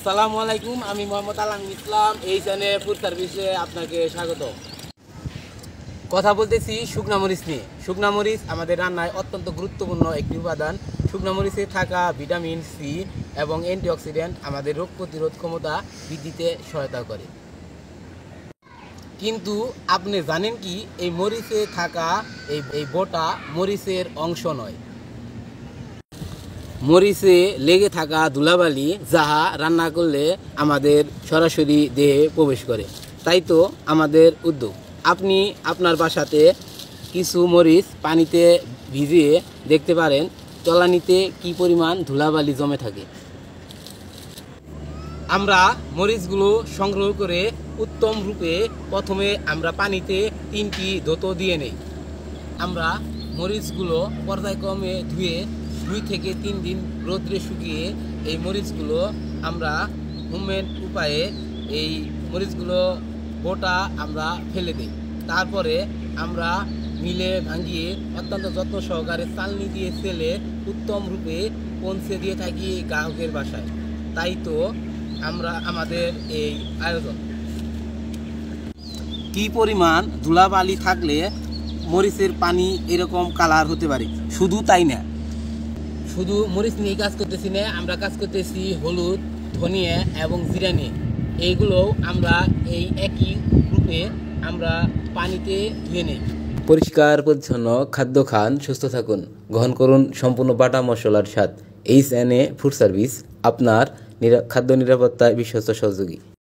আসসালামু আলাইকুম, আমি মোহাম্মদ আলম ইসলাম। এই চ্যানেলে ফুড সার্ভিসে আপনাকে স্বাগত। কথা বলতেছি শুকনা মরিচ নিয়ে। শুকনা মরিচ আমাদের রান্নায় অত্যন্ত গুরুত্বপূর্ণ একটি উপাদান। শুকনা মরিচে থাকা ভিটামিন সি এবং অ্যান্টিঅক্সিডেন্ট আমাদের রোগ প্রতিরোধ ক্ষমতা বৃদ্ধিতে সহায়তা করে। কিন্তু আপনি জানেন কি, এই মরিচে থাকা এই বোটা মরিচের অংশ নয়। মরিচে লেগে থাকা ধুলাবালি যাহা রান্না করলে আমাদের সরাসরি দেহে প্রবেশ করে। তাই তো আমাদের উদ্যোগ, আপনি আপনার বাসাতে কিছু মরিচ পানিতে ভিজিয়ে দেখতে পারেন তলানিতে কি পরিমাণ ধুলাবালি জমে থাকে। আমরা মরিচগুলো সংগ্রহ করে উত্তম রূপে প্রথমে আমরা পানিতে 3টি ধৌত দিয়ে নেই। আমরা মরিচগুলো পর্যায়ক্রমে ধুয়ে 2 থেকে 3 দিন রোদ্রে শুকিয়ে এই মরিচগুলো আমরা হোমমেড উপায়ে এই মরিচগুলো বোটা আমরা ফেলে দিই। তারপরে আমরা মিলে ভাঙিয়ে অত্যন্ত যত্ন সহকারে চালনি দিয়ে চেলে উত্তম রূপে পৌঁছে দিয়ে থাকি গ্রাহকের বাসায়। তাই তো আমাদের এই আয়োজন। কি পরিমাণ ধুলাবালি থাকলে মরিচের পানি এরকম কালার হতে পারে। শুধু তাই না, শুধু মরিচ নিয়ে কাজ করতেছি না, আমরা কাজ করতেছি হলুদ, ধনিয়া এবং জিরা নিয়ে। এইগুলো আমরা এই একই রূপে আমরা পানিতে ধুয়ে নিই। পরিষ্কার পরিচ্ছন্ন খাদ্য খান, সুস্থ থাকুন, গ্রহণ করুন সম্পূর্ণ বাটা মশলার স্বাদ। এইচএনএ ফুড সার্ভিস আপনার খাদ্য নিরাপত্তায় বিশ্বস্ত সহযোগী।